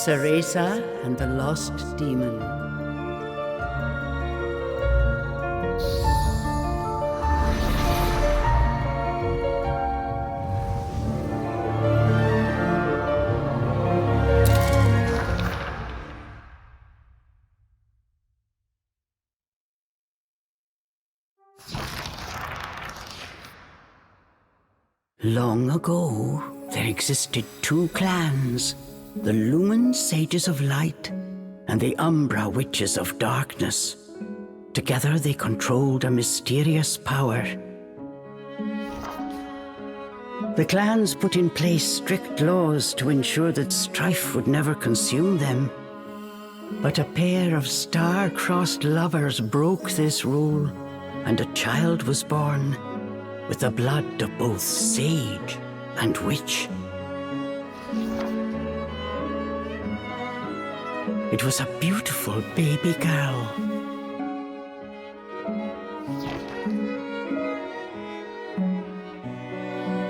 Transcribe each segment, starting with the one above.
Cereza and the Lost Demon. Long ago, there existed two clans, the Lumen Sages of Light and the Umbra Witches of Darkness. Together they controlled a mysterious power. The clans put in place strict laws to ensure that strife would never consume them. But a pair of star-crossed lovers broke this rule, and a child was born, with the blood of both sage and witch. It was a beautiful baby girl.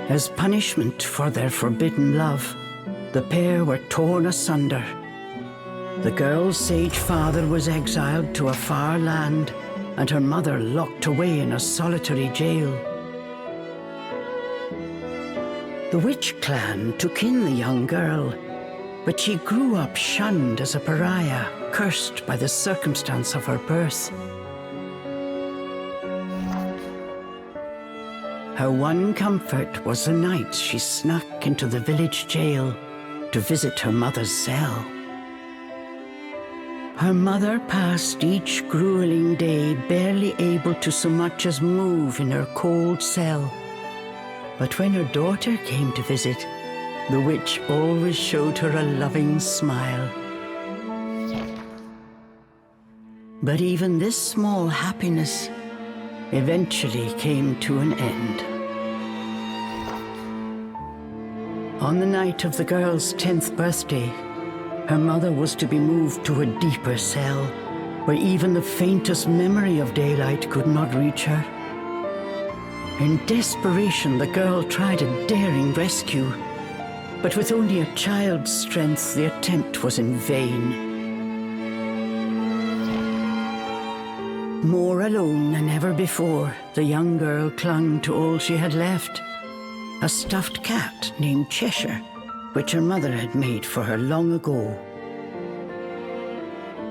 As punishment for their forbidden love, the pair were torn asunder. The girl's sage father was exiled to a far land, and her mother locked away in a solitary jail. The witch clan took in the young girl, but she grew up shunned as a pariah, cursed by the circumstance of her birth. Her one comfort was the nights she snuck into the village jail to visit her mother's cell. Her mother passed each grueling day barely able to so much as move in her cold cell. But when her daughter came to visit, the witch always showed her a loving smile. But even this small happiness eventually came to an end. On the night of the girl's 10th birthday, her mother was to be moved to a deeper cell, where even the faintest memory of daylight could not reach her. In desperation, the girl tried a daring rescue, but with only a child's strength, the attempt was in vain. More alone than ever before, the young girl clung to all she had left, a stuffed cat named Cheshire, which her mother had made for her long ago.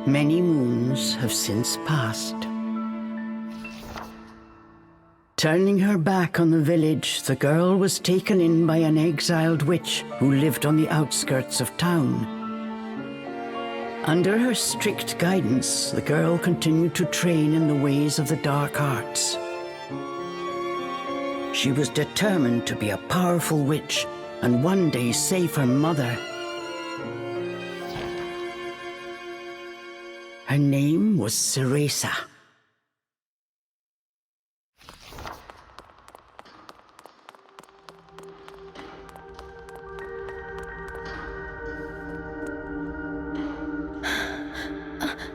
Many moons have since passed. Turning her back on the village, the girl was taken in by an exiled witch who lived on the outskirts of town. Under her strict guidance, the girl continued to train in the ways of the dark arts. She was determined to be a powerful witch and one day save her mother. Her name was Cereza.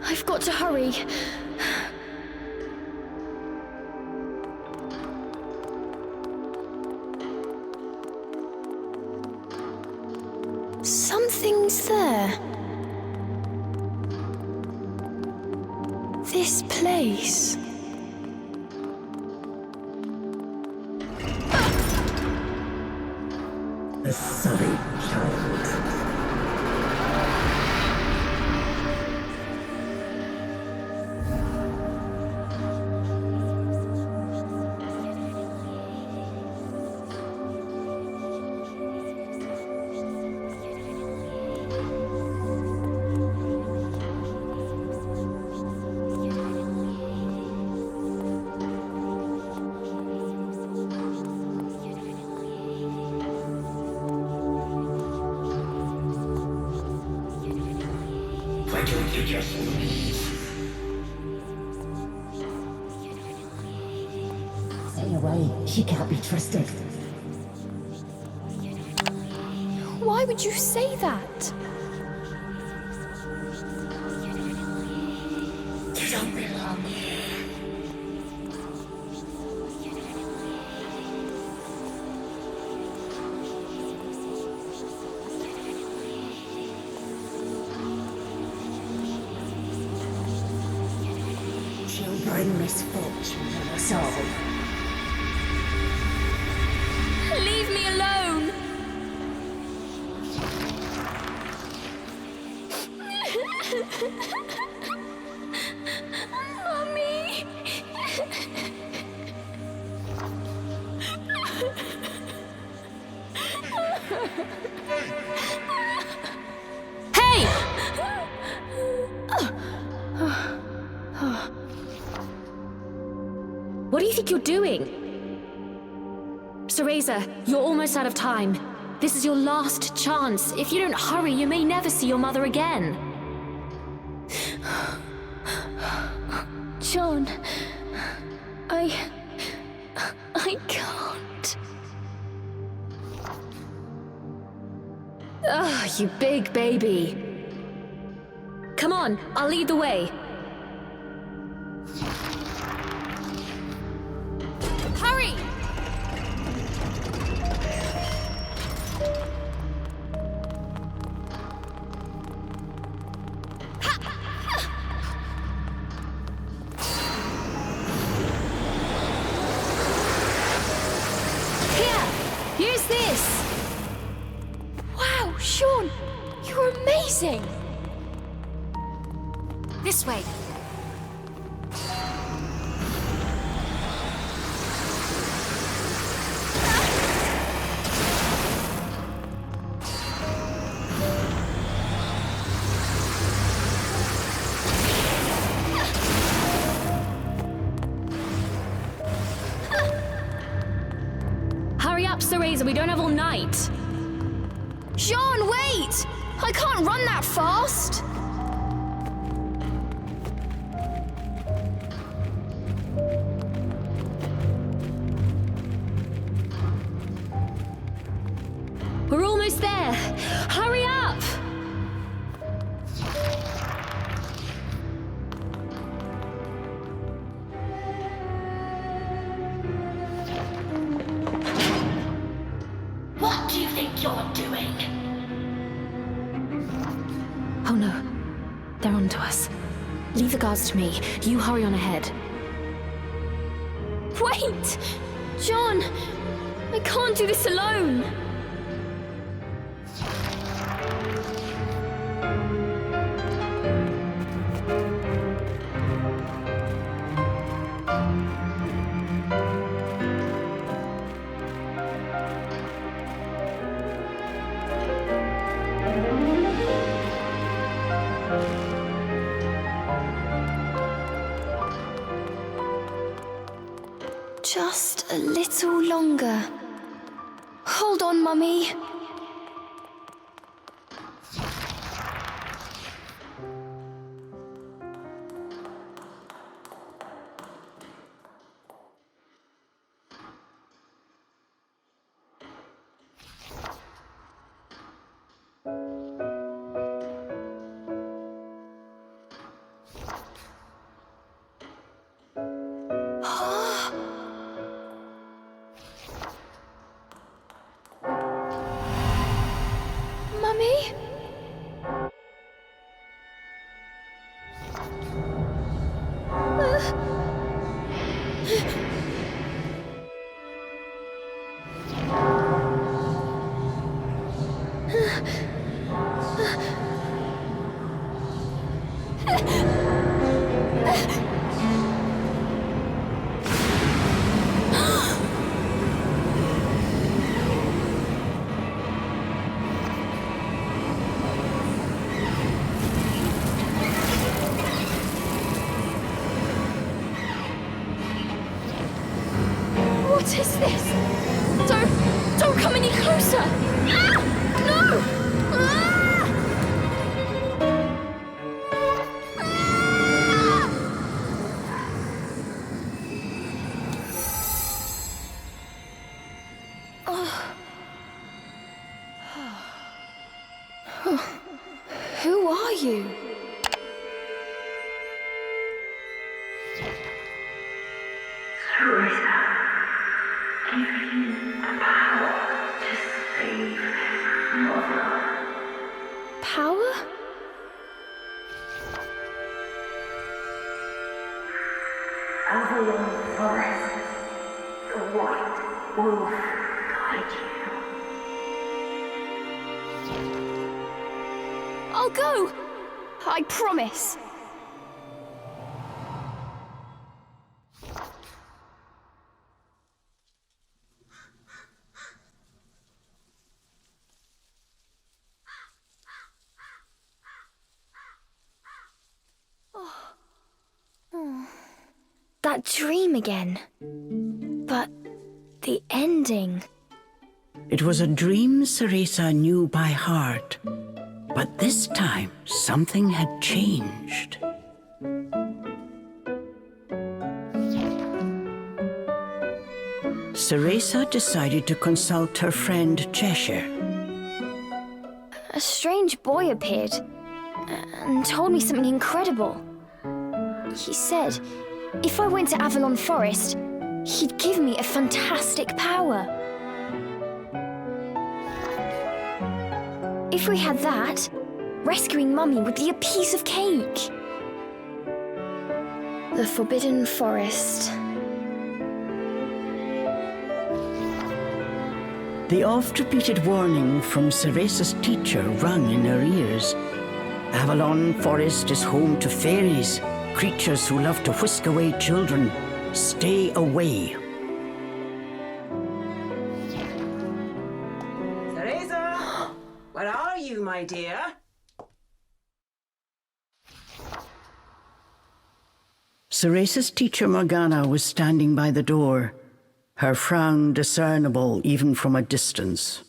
I've got to hurry. Something's there. This place. A sullied child. Why don't you just leave? Stay away. She can't be trusted. Why would you say that? You don't belong here. bring misfortune on us all. Leave me alone! Mommy! Hey! What do you think you're doing? Cereza, you're almost out of time. This is your last chance. If you don't hurry, you may never see your mother again. John, I can't. Ah, you big baby. Come on, I'll lead the way. Hurry! Use this! Wow, Sean! You're amazing! This way. Hurry up, Cereza, we don't have all night. Jean, wait! I can't run that fast! We're almost there! Hurry up! What do you think you're doing? Oh no, they're onto us. Leave the guards to me. You hurry on ahead. Wait! John! I can't do this alone! Just a little longer. Hold on, Mummy. Mummy? What is this? Don't come any closer! Ah! No! Ah! Ah! Oh. Who are you? Cereza, give you the power to save Mother. Power? Avalon Forest. The White Wolf guide you. I'll go! I promise. That dream again. But the ending. It was a dream Cereza knew by heart, but this time something had changed. Cereza decided to consult her friend Cheshire. A strange boy appeared and told me something incredible. He said if I went to Avalon Forest, he'd give me a fantastic power. If we had that, rescuing Mummy would be a piece of cake. The Forbidden Forest. The oft-repeated warning from Cereza's teacher rung in her ears. Avalon Forest is home to fairies, creatures who love to whisk away children. Stay away. Cereza! Where are you, my dear? Cereza's teacher Morgana was standing by the door, her frown discernible even from a distance.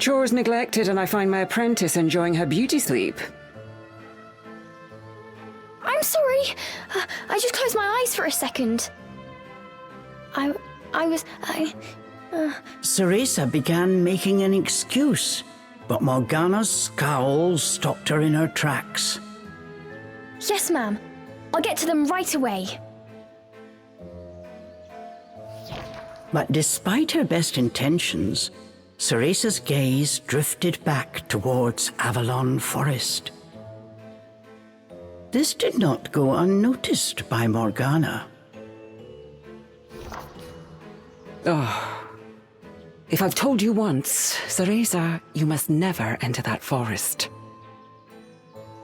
Chores neglected, and I find my apprentice enjoying her beauty sleep. I'm sorry. I just closed my eyes for a second. Cereza began making an excuse, but Morgana's scowl stopped her in her tracks. Yes, ma'am. I'll get to them right away. But despite her best intentions, Cereza's gaze drifted back towards Avalon Forest. This did not go unnoticed by Morgana. Oh. If I've told you once, Cereza, you must never enter that forest.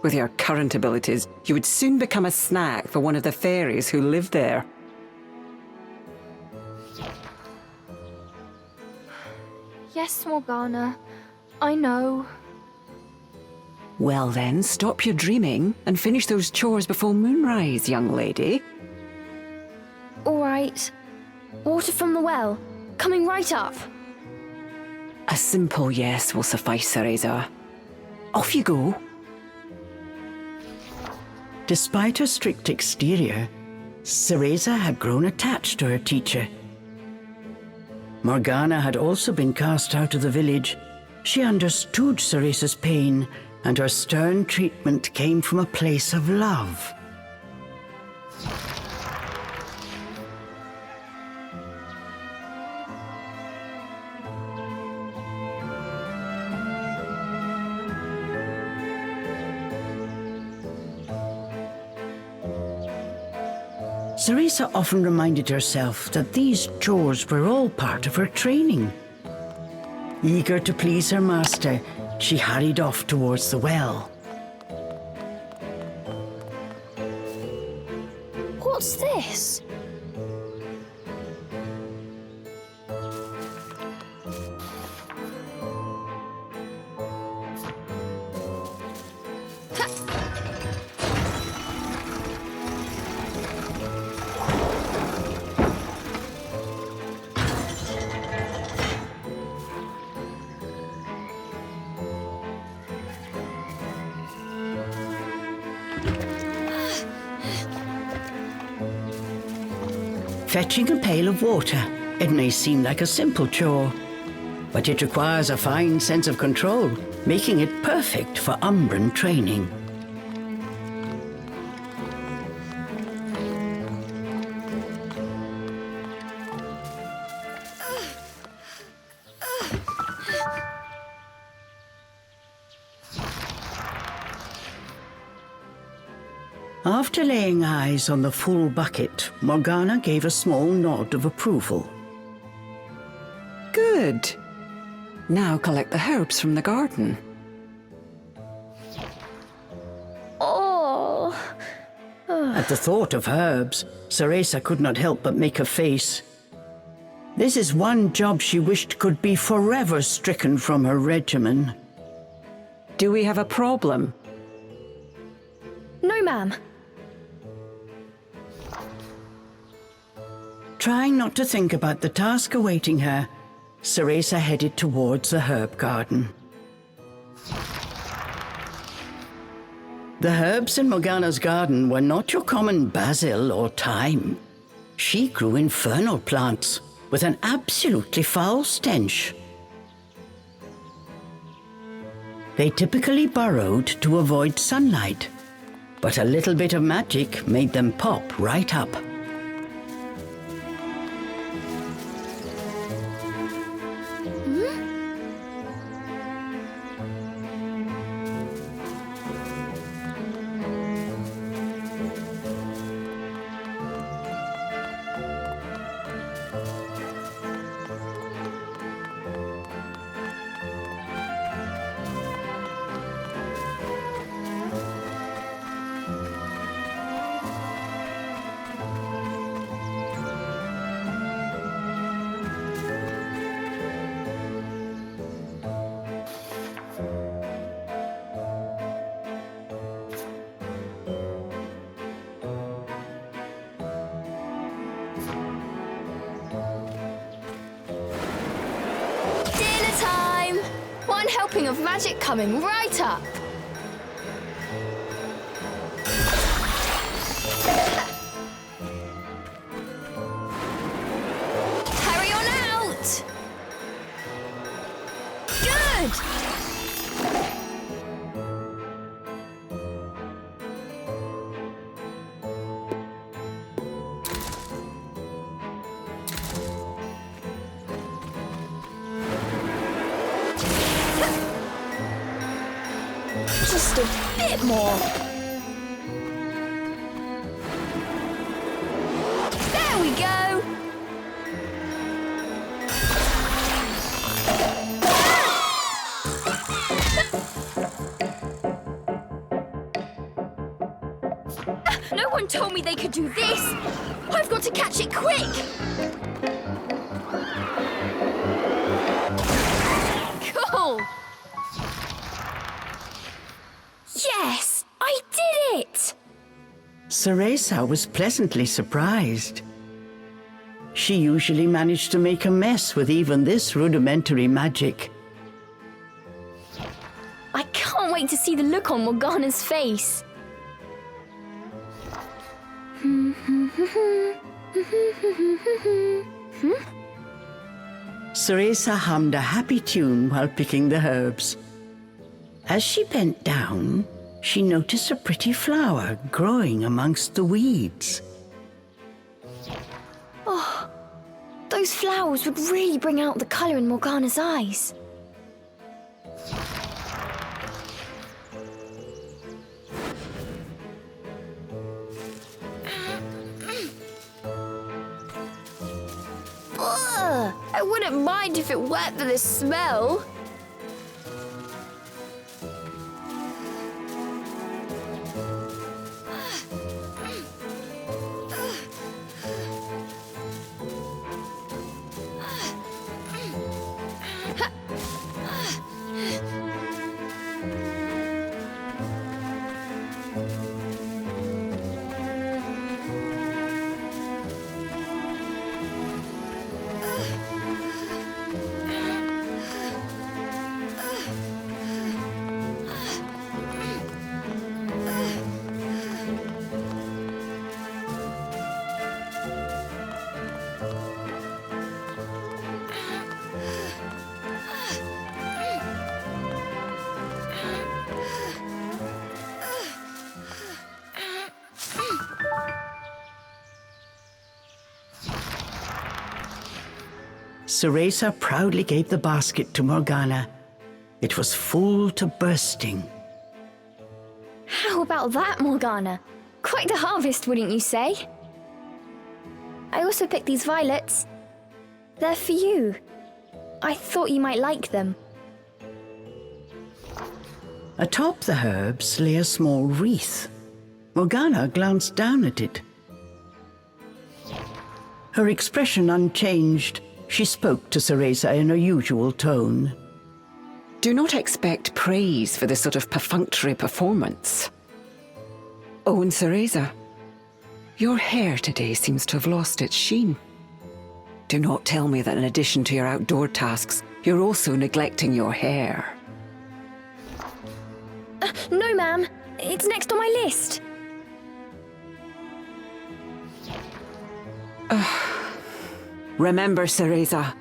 With your current abilities, you would soon become a snack for one of the fairies who live there. Yes, Morgana. I know. Well then, stop your dreaming and finish those chores before moonrise, young lady. All right. Water from the well. Coming right up. A simple yes will suffice, Cereza. Off you go. Despite her strict exterior, Cereza had grown attached to her teacher. Morgana had also been cast out of the village. She understood Cereza's pain, and her stern treatment came from a place of love. Cereza often reminded herself that these chores were all part of her training. Eager to please her master, she hurried off towards the well. What's this? Fetching a pail of water. It may seem like a simple chore, but it requires a fine sense of control, making it perfect for Umbran training. After laying eyes on the full bucket, Morgana gave a small nod of approval. Good. Now collect the herbs from the garden. Oh. At the thought of herbs, Cereza could not help but make a face. This is one job she wished could be forever stricken from her regimen. Do we have a problem? No, ma'am. Trying not to think about the task awaiting her, Cereza headed towards the herb garden. The herbs in Morgana's garden were not your common basil or thyme. She grew infernal plants with an absolutely foul stench. They typically burrowed to avoid sunlight, but a little bit of magic made them pop right up. One helping of magic coming right up. Hurry on out! Good! Just a bit more. There we go. No one told me they could do this. I've got to catch it quick. Cool. Yes, I did it! Cereza was pleasantly surprised. She usually managed to make a mess with even this rudimentary magic. I can't wait to see the look on Morgana's face. Cereza hummed a happy tune while picking the herbs. As she bent down, she noticed a pretty flower growing amongst the weeds. Oh, those flowers would really bring out the colour in Morgana's eyes. Ugh, I wouldn't mind if it weren't for the smell. Cereza proudly gave the basket to Morgana. It was full to bursting. How about that, Morgana? Quite the harvest, wouldn't you say? I also picked these violets. They're for you. I thought you might like them. Atop the herbs lay a small wreath. Morgana glanced down at it. Her expression unchanged, she spoke to Cereza in her usual tone. Do not expect praise for this sort of perfunctory performance. Oh, and Cereza, your hair today seems to have lost its sheen. Do not tell me that in addition to your outdoor tasks, you're also neglecting your hair. No, ma'am. It's next on my list. Remember, Cereza,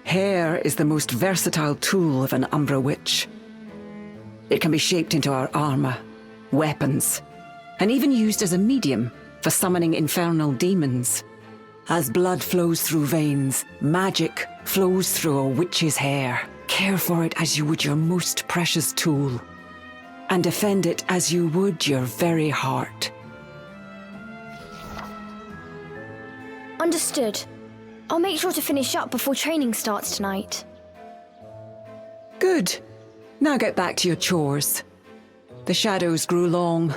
hair is the most versatile tool of an Umbra witch. It can be shaped into our armor, weapons, and even used as a medium for summoning infernal demons. As blood flows through veins, magic flows through a witch's hair. Care for it as you would your most precious tool, and defend it as you would your very heart. Understood. I'll make sure to finish up before training starts tonight. Good. Now get back to your chores. The shadows grew long.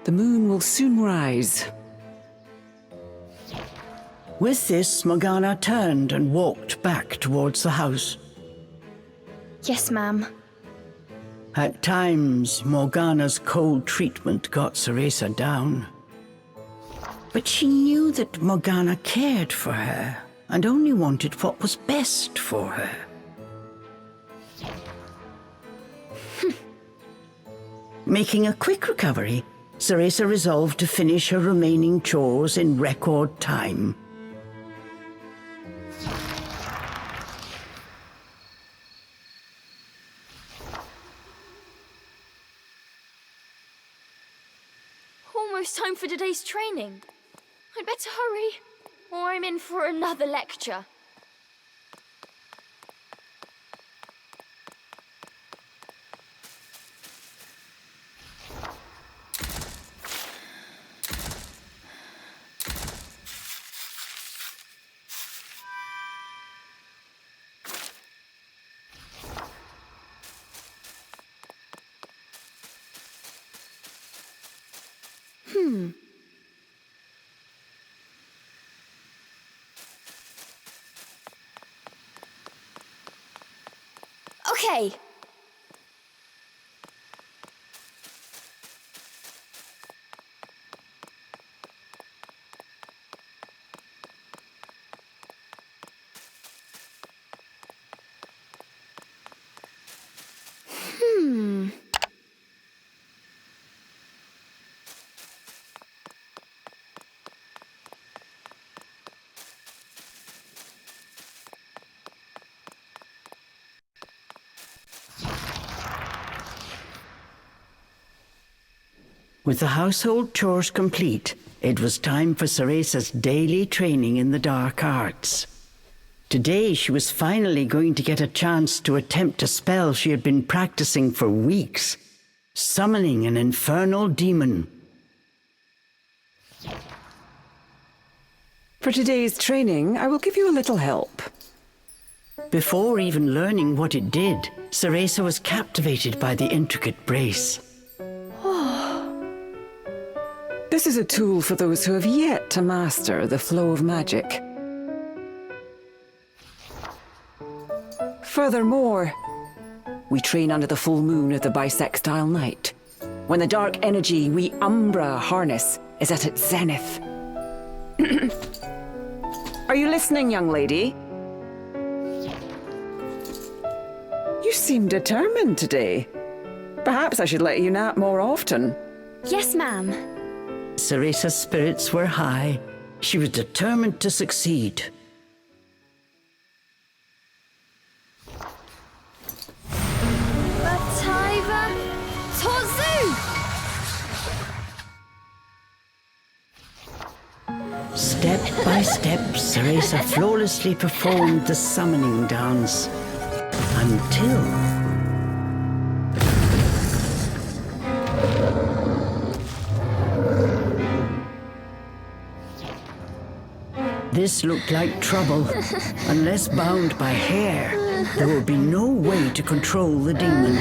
The moon will soon rise. With this, Morgana turned and walked back towards the house. Yes, ma'am. At times, Morgana's cold treatment got Cereza down. But she knew that Morgana cared for her and only wanted what was best for her. Making a quick recovery, Cereza resolved to finish her remaining chores in record time. Almost time for today's training. I'd better hurry, or I'm in for another lecture. Okay. With the household chores complete, it was time for Cereza's daily training in the dark arts. Today she was finally going to get a chance to attempt a spell she had been practicing for weeks, summoning an infernal demon. For today's training, I will give you a little help. Before even learning what it did, Cereza was captivated by the intricate brace. This is a tool for those who have yet to master the flow of magic. Furthermore, we train under the full moon of the bisextile night, when the dark energy we Umbra harness is at its zenith. Are you listening, young lady? You seem determined today. Perhaps I should let you nap more often. Yes, ma'am. Cereza's spirits were high. She was determined to succeed. Bataiva Tozu! Step by step, Cereza flawlessly performed the summoning dance. Until... This looked like trouble. Unless bound by hair, there would be no way to control the demon.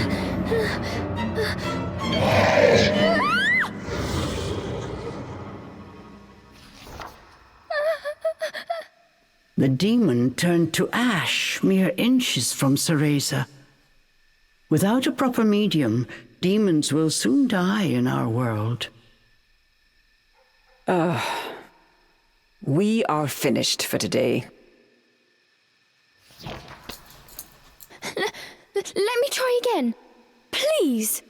The demon turned to ash mere inches from Cereza. Without a proper medium, demons will soon die in our world. We are finished for today. Let me try again. Please.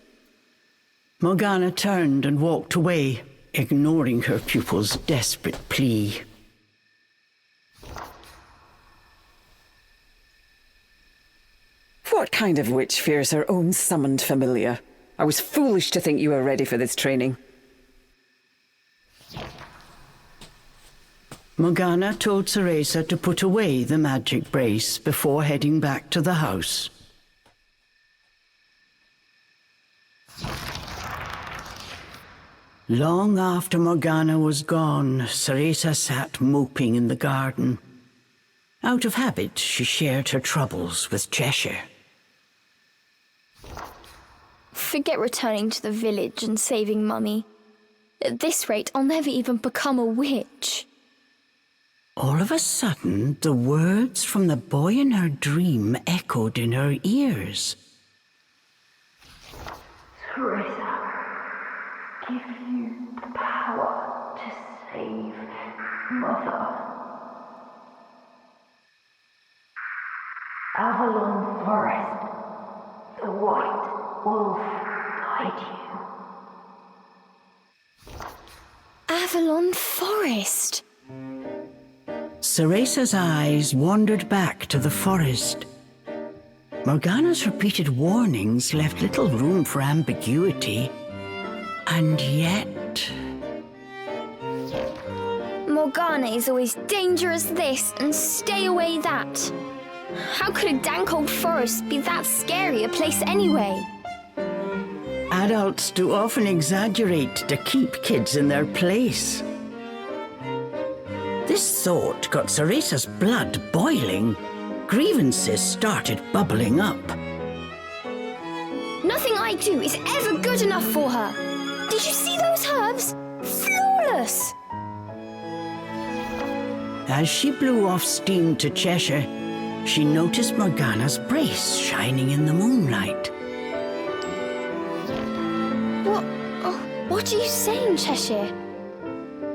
Morgana turned and walked away, ignoring her pupil's desperate plea. What kind of witch fears her own summoned familiar? I was foolish to think you were ready for this training. Morgana told Cereza to put away the magic brace before heading back to the house. Long after Morgana was gone, Cereza sat moping in the garden. Out of habit, she shared her troubles with Cheshire. Forget returning to the village and saving Mummy. At this rate, I'll never even become a witch. All of a sudden, the words from the boy in her dream echoed in her ears. Cereza, give you the power to save Mother. Avalon Forest, the White Wolf guide you. Avalon Forest. Cereza's eyes wandered back to the forest. Morgana's repeated warnings left little room for ambiguity. And yet... Morgana is always dangerous this and stay away that. How could a dank old forest be that scary a place anyway? Adults do often exaggerate to keep kids in their place. This thought got Cereza's blood boiling. Grievances started bubbling up. Nothing I do is ever good enough for her. Did you see those herbs? Flawless! As she blew off steam to Cheshire, she noticed Morgana's brace shining in the moonlight. What are you saying, Cheshire?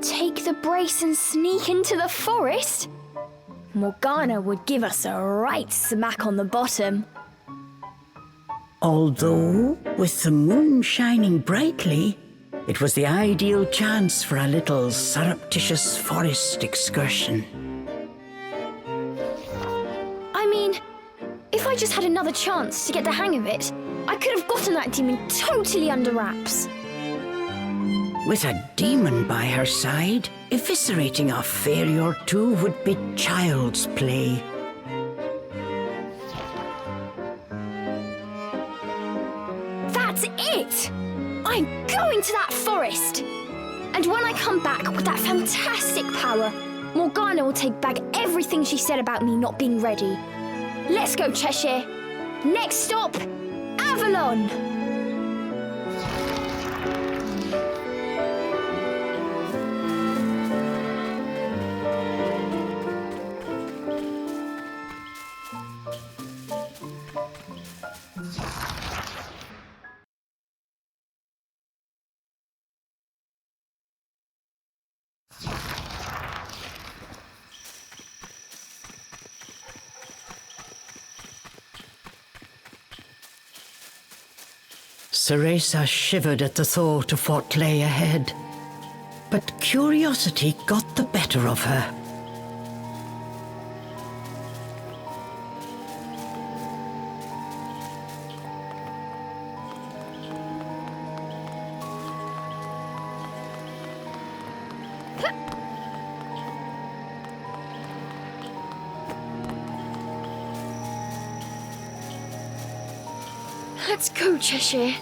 Take the brace and sneak into the forest? Morgana would give us a right smack on the bottom. Although, with the moon shining brightly, it was the ideal chance for a little surreptitious forest excursion. I mean, if I just had another chance to get the hang of it, I could have gotten that demon totally under wraps. With a demon by her side, eviscerating a fairy or two would be child's play. That's it! I'm going to that forest! And when I come back with that fantastic power, Morgana will take back everything she said about me not being ready. Let's go, Cheshire. Next stop, Avalon! Cereza shivered at the thought of what lay ahead, but curiosity got the better of her. Let's go, Cheshire.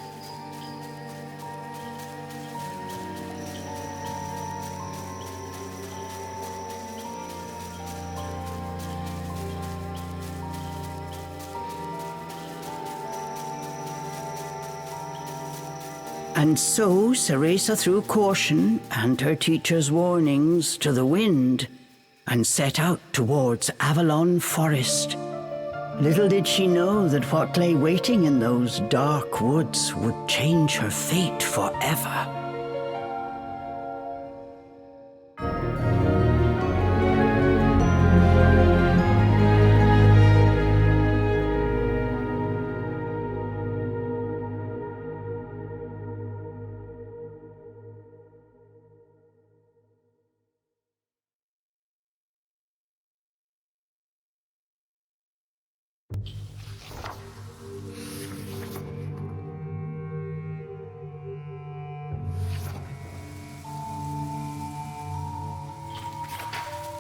And so Cereza threw caution and her teacher's warnings to the wind and set out towards Avalon Forest. Little did she know that what lay waiting in those dark woods would change her fate forever.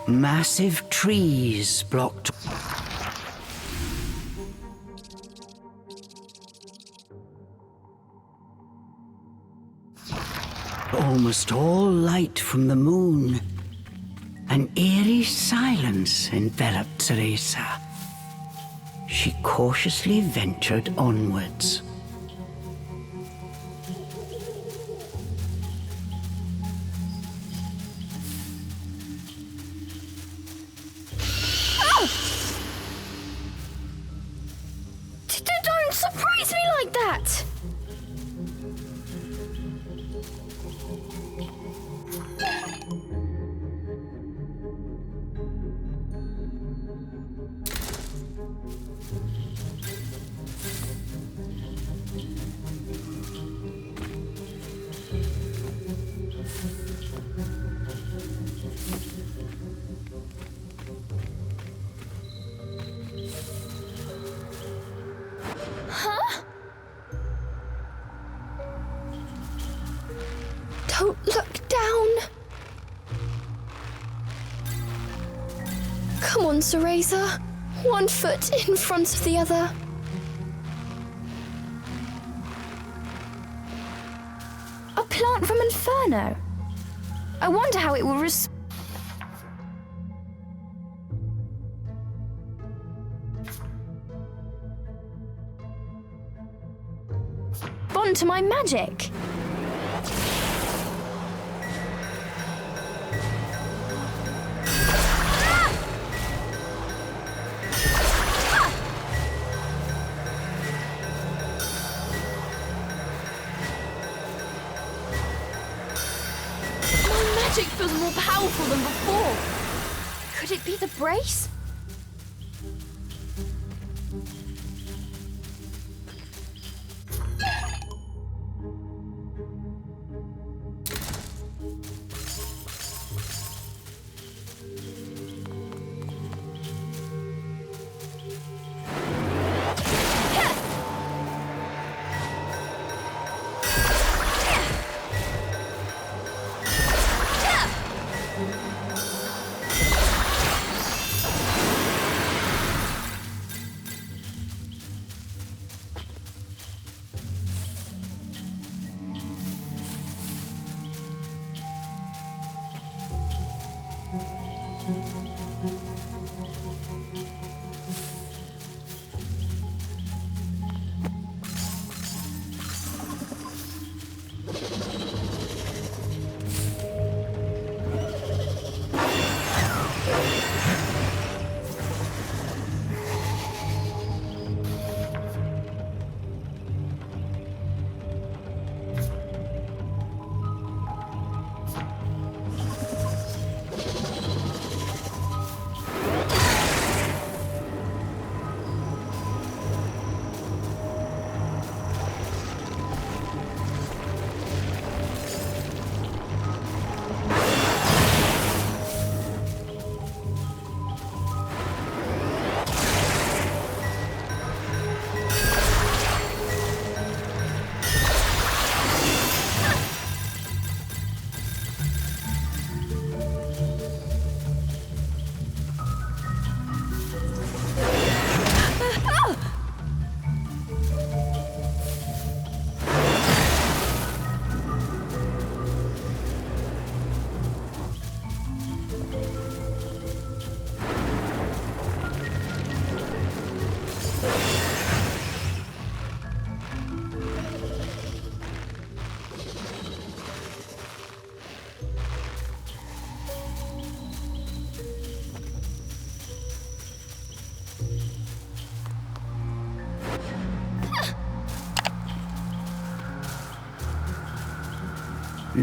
Massive trees blocked. Almost all light from the moon. An eerie silence enveloped Cereza. She cautiously ventured onwards. Don't surprise me like that! Don't look down. Come on, Cereza. One foot in front of the other. A plant from Inferno. I wonder how it will respond to my magic. Magic feels more powerful than before. Could it be the brace?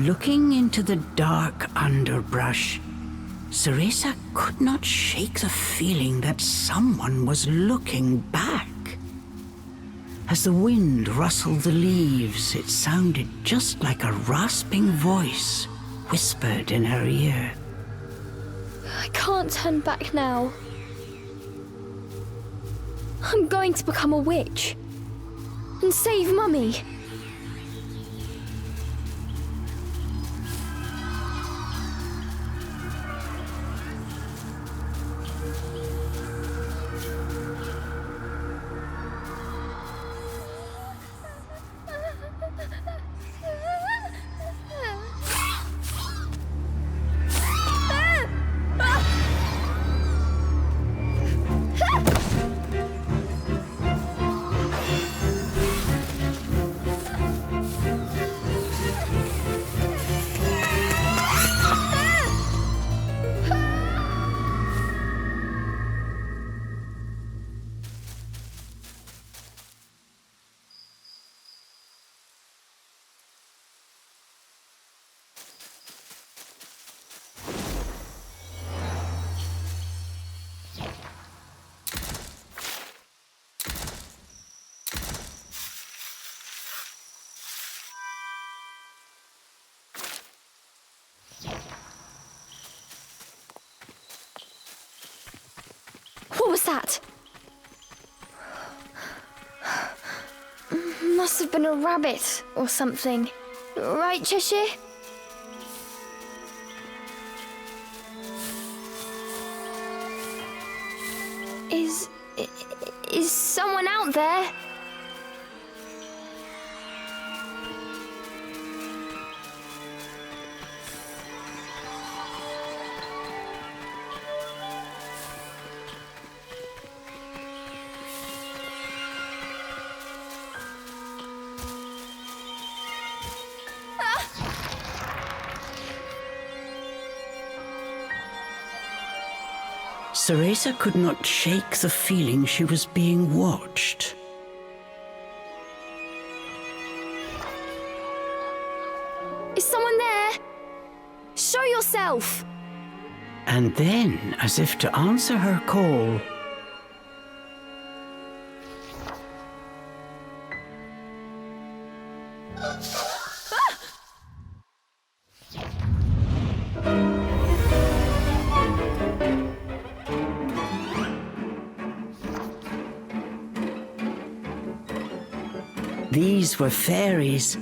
Looking into the dark underbrush, Cereza could not shake the feeling that someone was looking back. As the wind rustled the leaves, it sounded just like a rasping voice whispered in her ear. I can't turn back now. I'm going to become a witch and save Mummy. What was that? Must have been a rabbit or something. Right, Cheshire? Is someone out there? Cereza could not shake the feeling she was being watched. Is someone there? Show yourself! And then, as if to answer her call, these were fairies,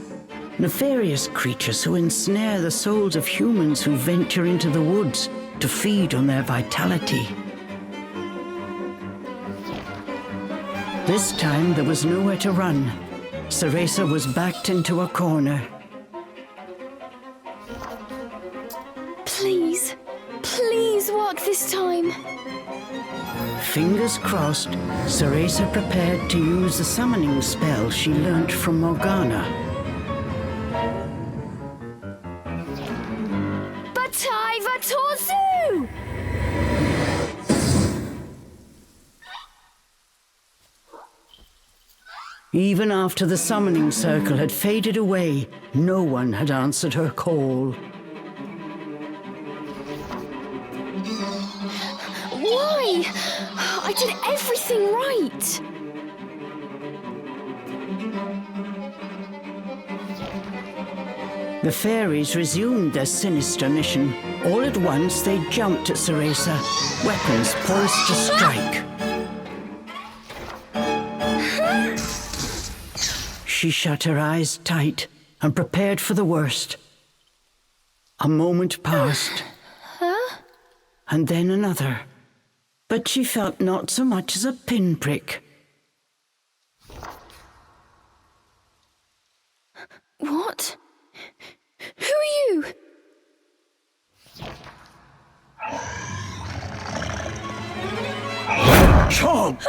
nefarious creatures who ensnare the souls of humans who venture into the woods to feed on their vitality. This time there was nowhere to run. Cereza was backed into a corner. Please, please work this time. Fingers crossed, Cereza prepared to use the summoning spell she learnt from Morgana. Batai Vatorzu! Even after the summoning circle had faded away, no one had answered her call. Why? I did everything right. The fairies resumed their sinister mission. All at once, they jumped at Cereza, weapons poised to strike. She shut her eyes tight and prepared for the worst. A moment passed, and then another. But she felt not so much as a pinprick. What? Who are you? Chomp!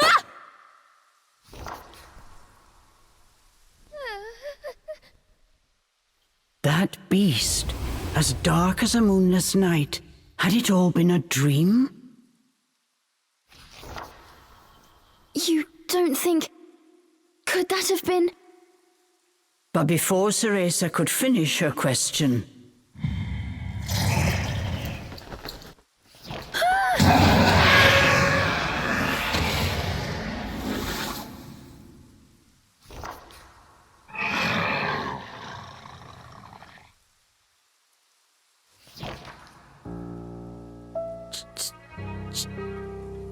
That beast, as dark as a moonless night, had it all been a dream? You don't think... Could that have been... But before Cereza could finish her question,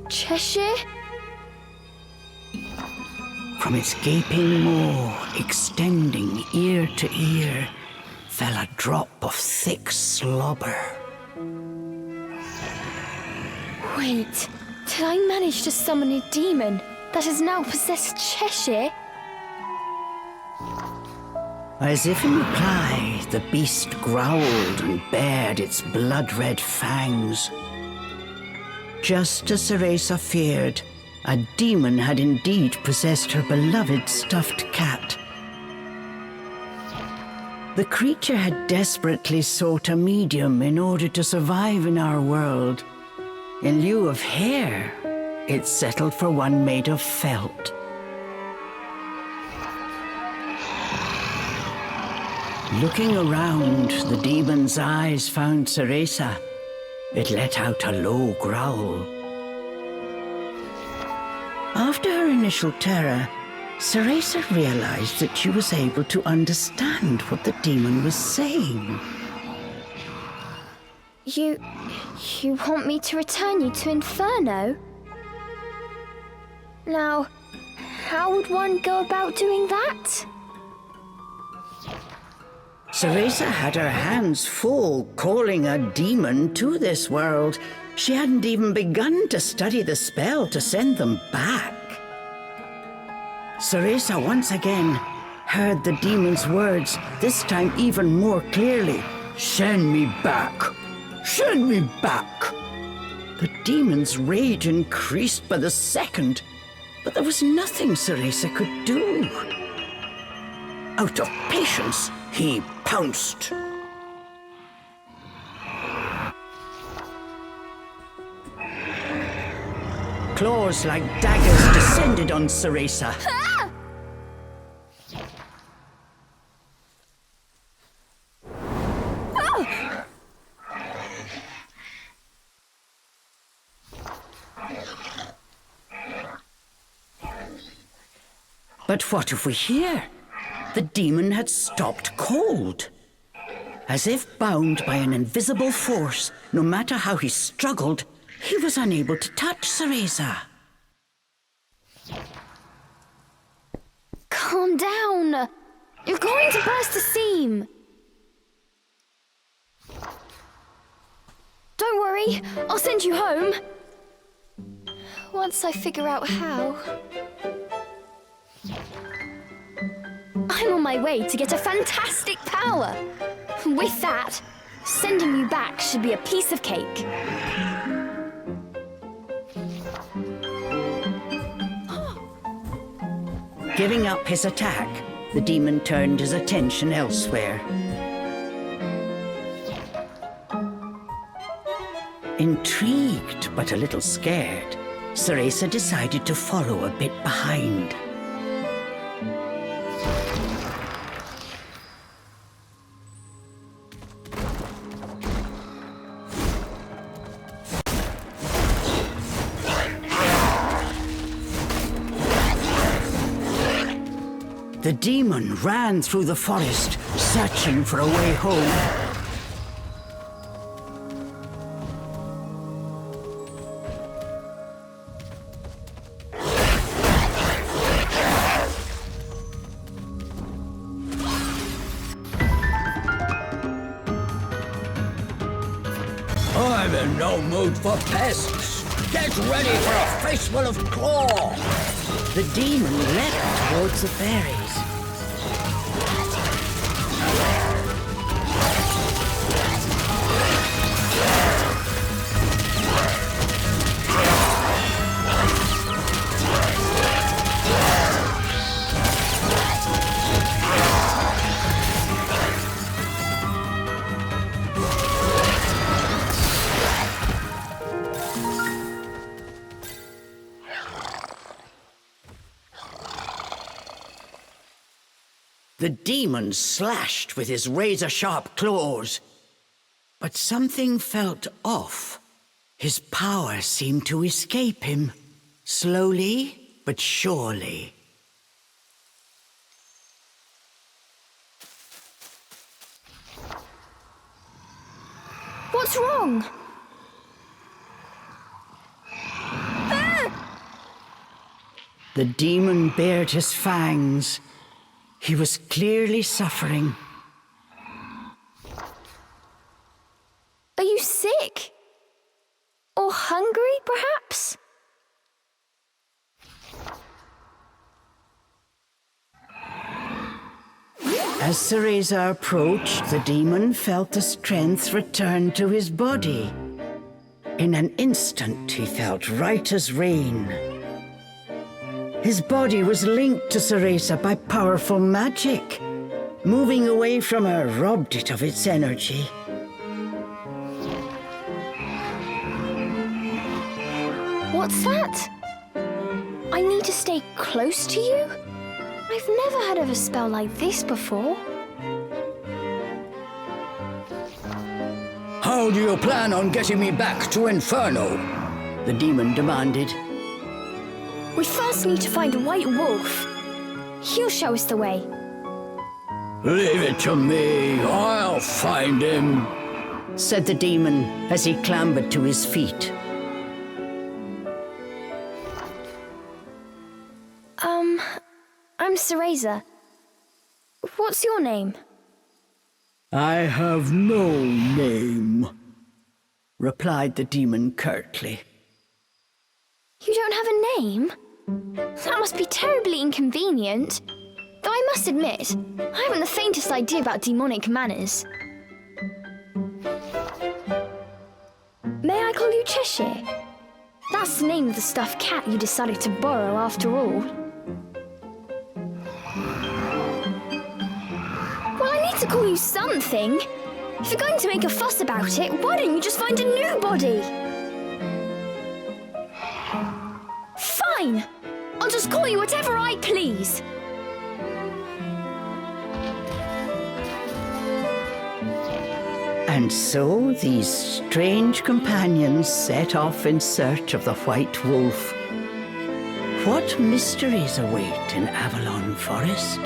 Cheshire? From its gaping maw, extending ear to ear, fell a drop of thick slobber. Wait, did I manage to summon a demon that has now possessed Cheshire? As if in reply, the beast growled and bared its blood-red fangs. Just as Cereza feared, a demon had indeed possessed her beloved stuffed cat. The creature had desperately sought a medium in order to survive in our world. In lieu of hair, it settled for one made of felt. Looking around, the demon's eyes found Cereza. It let out a low growl. After her initial terror, Cereza realized that she was able to understand what the demon was saying. You want me to return you to Inferno? Now, how would one go about doing that? Cereza had her hands full calling a demon to this world. She hadn't even begun to study the spell to send them back. Cereza once again heard the demon's words, this time even more clearly. Send me back! Send me back! The demon's rage increased by the second, but there was nothing Cereza could do. Out of patience, he pounced. Claws like daggers descended on Cereza. But what if we hear? The demon had stopped cold. As if bound by an invisible force, no matter how he struggled, he was unable to touch Cereza. Calm down. You're going to burst a seam. Don't worry, I'll send you home. Once I figure out how. I'm on my way to get a fantastic power. With that, sending you back should be a piece of cake. Giving up his attack, the demon turned his attention elsewhere. Intrigued but a little scared, Cereza decided to follow a bit behind. The demon ran through the forest, searching for a way home. I'm in no mood for pests. Get ready for a faceful of claw. The demon leapt towards the fairies. The demon slashed with his razor-sharp claws. But something felt off. His power seemed to escape him, slowly but surely. What's wrong? The demon bared his fangs. He was clearly suffering. Are you sick? Or hungry, perhaps? As Cereza approached, the demon felt the strength return to his body. In an instant, he felt right as rain. His body was linked to Cereza by powerful magic. Moving away from her robbed it of its energy. What's that? I need to stay close to you? I've never heard of a spell like this before. How do you plan on getting me back to Inferno? The demon demanded. We first need to find a white wolf. He'll show us the way. Leave it to me. I'll find him, said the demon as he clambered to his feet. I'm Cereza. What's your name? I have no name, replied the demon curtly. You don't have a name? That must be terribly inconvenient. Though I must admit, I haven't the faintest idea about demonic manners. May I call you Cheshire? That's the name of the stuffed cat you decided to borrow after all. Well, I need to call you something. If you're going to make a fuss about it, why don't you just find a new body? Fine! I'll just call you whatever I please. And so these strange companions set off in search of the White Wolf. What mysteries await in Avalon Forest?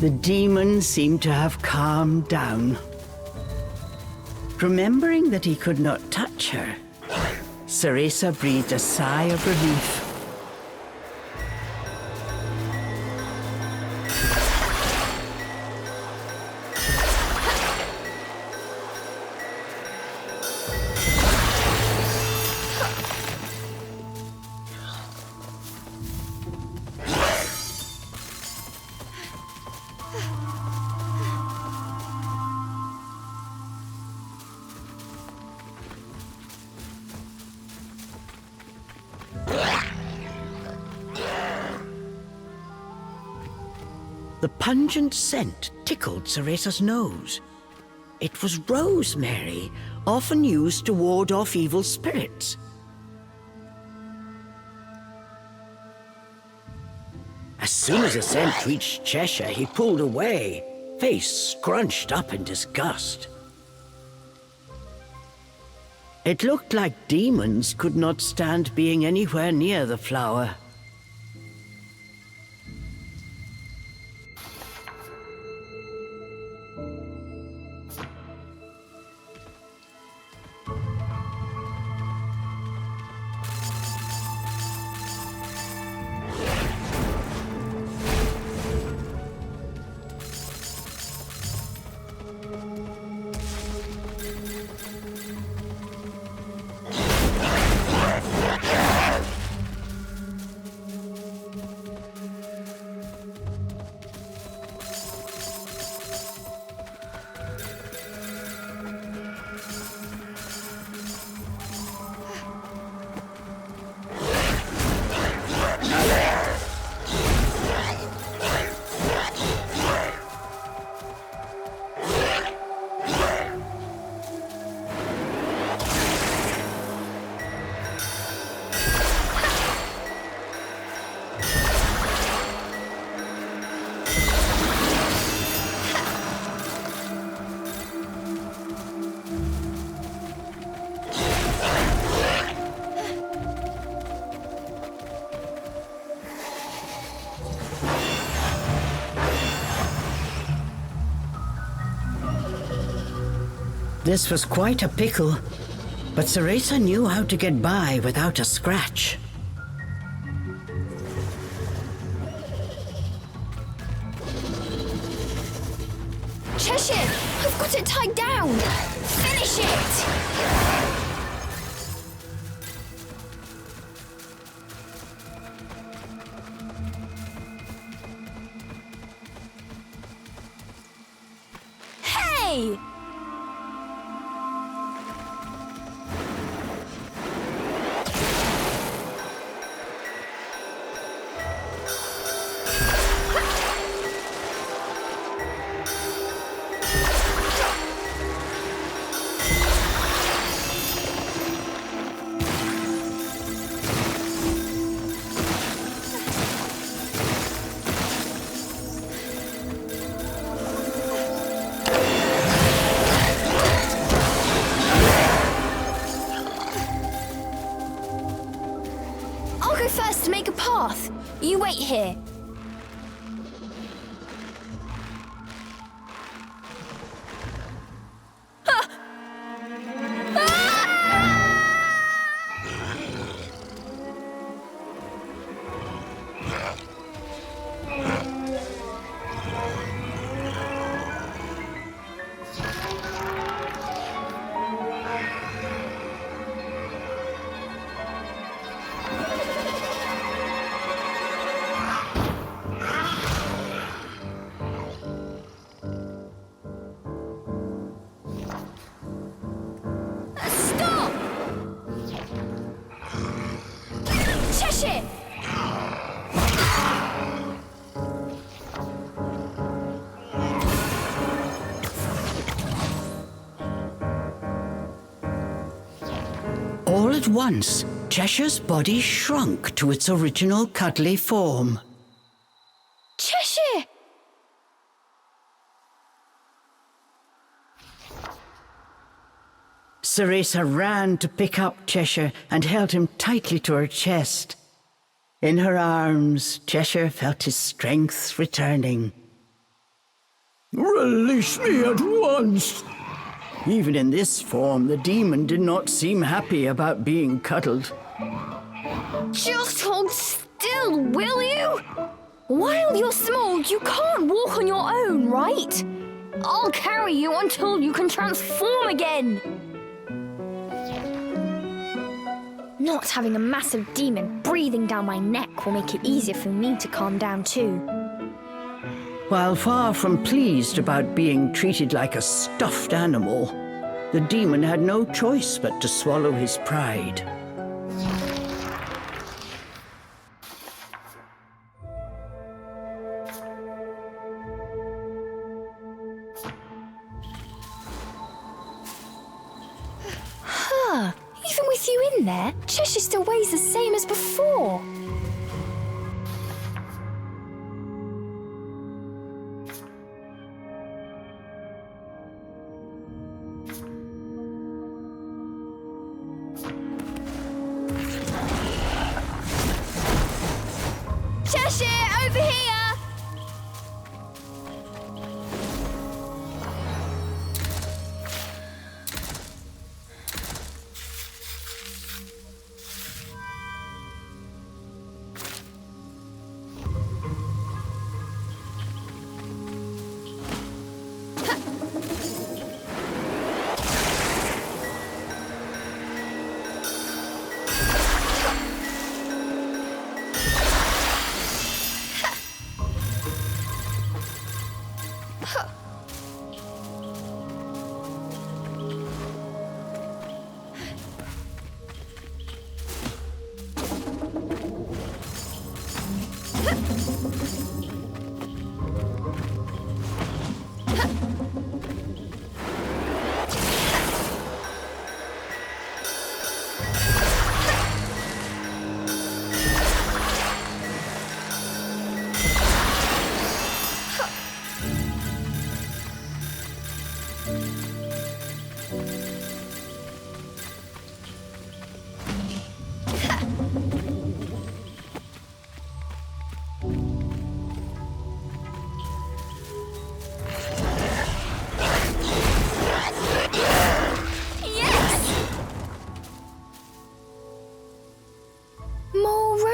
The demon seemed to have calmed down. Remembering that he could not touch her, Cereza breathed a sigh of relief. The pungent scent tickled Cereza's nose. It was rosemary, often used to ward off evil spirits. As soon as the scent reached Cheshire, he pulled away, face scrunched up in disgust. It looked like demons could not stand being anywhere near the flower. This was quite a pickle, but Cereza knew how to get by without a scratch. Cheshire, I've got it tied down. Finish it! Hey! First to make a path. You wait here. All at once, Cheshire's body shrunk to its original cuddly form. Cheshire! Cereza ran to pick up Cheshire and held him tightly to her chest. In her arms, Cheshire felt his strength returning. Release me at once! Even in this form, the demon did not seem happy about being cuddled. Just hold still, will you? While you're small, you can't walk on your own, right? I'll carry you until you can transform again. Not having a massive demon breathing down my neck will make it easier for me to calm down too. While far from pleased about being treated like a stuffed animal, the demon had no choice but to swallow his pride. Even with you in there, Cheshire still weighs the same as before. Cheshire, over here!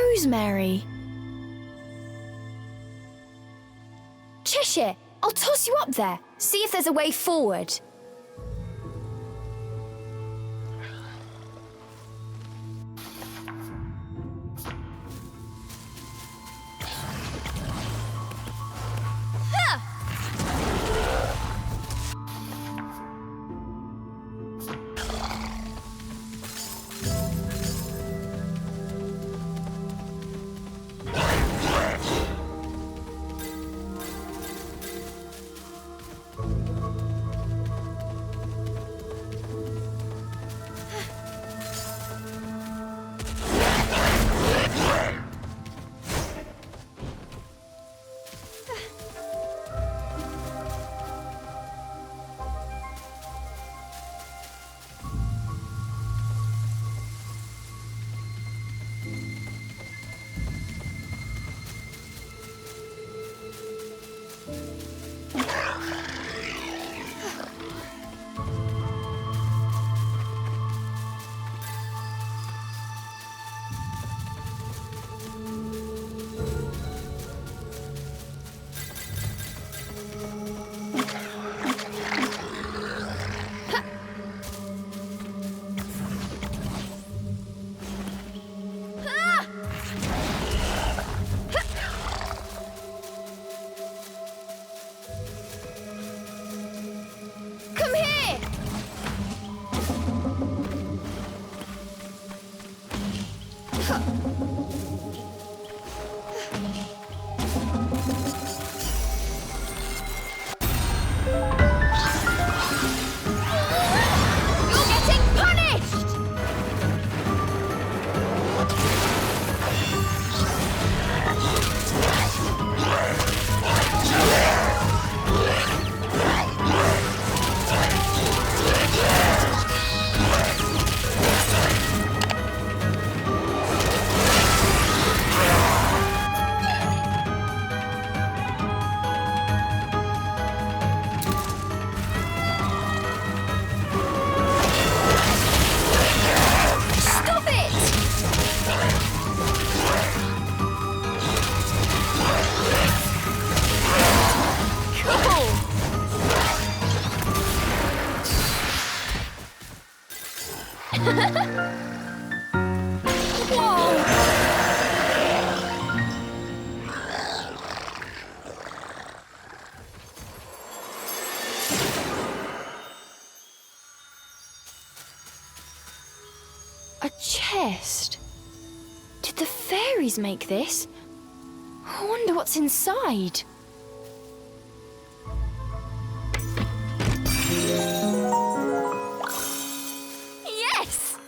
rosemary. Cheshire, I'll toss you up there. See if there's a way forward. A chest? Did the fairies make this? I wonder what's inside. Yes!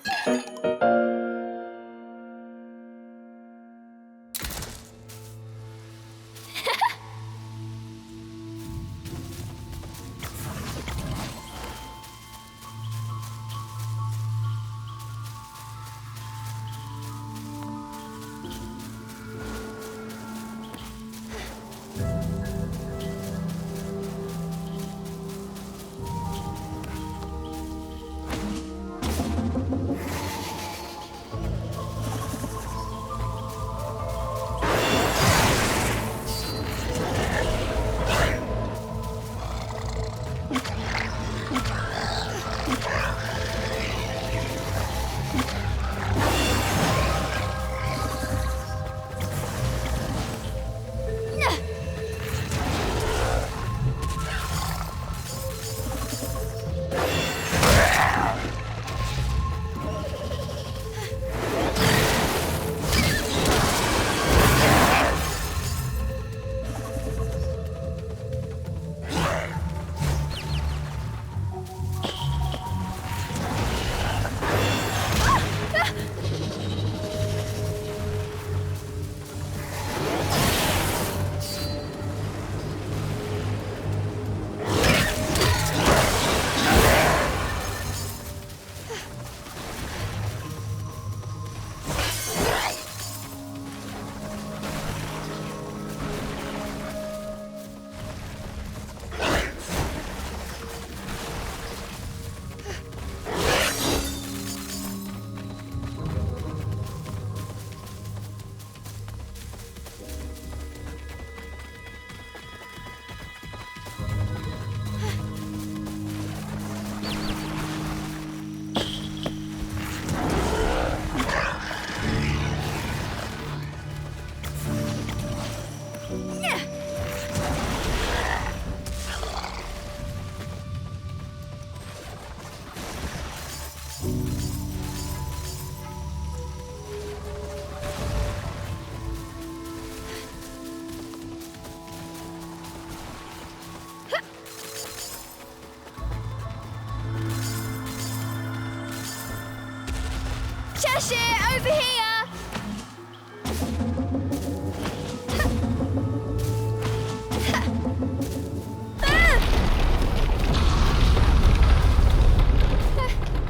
Shit, over here!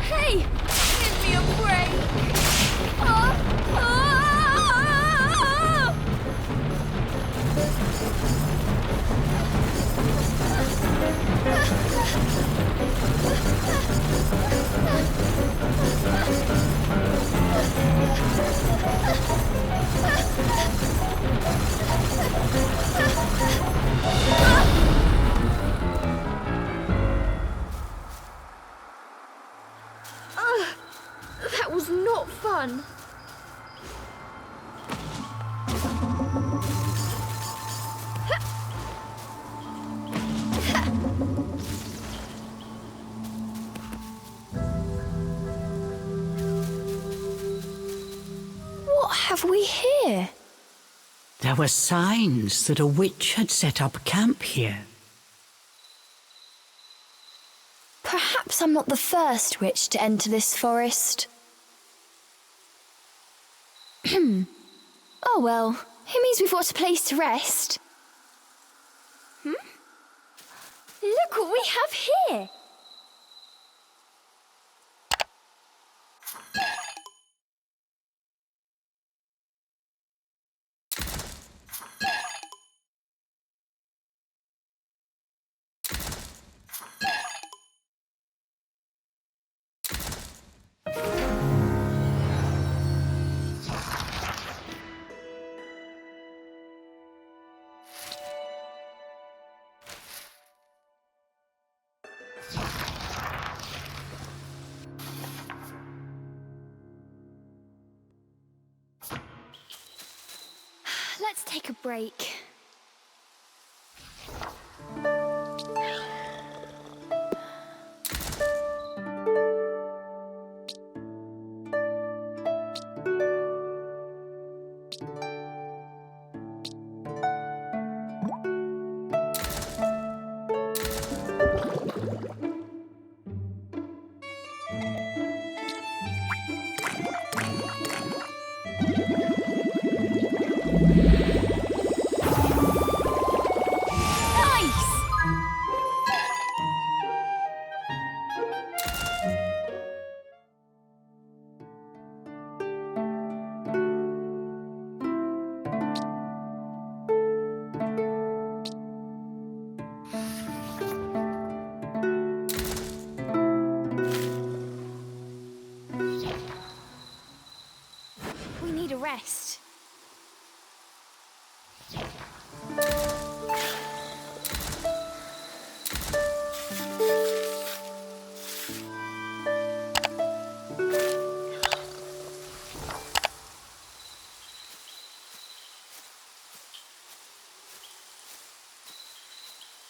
Hey, give me a break! That was not fun. What have we here? There were signs that a witch had set up camp here. Perhaps I'm not the first witch to enter this forest. Oh well, it means we've got a place to rest. Look what we have here! Let's take a break. We need a rest.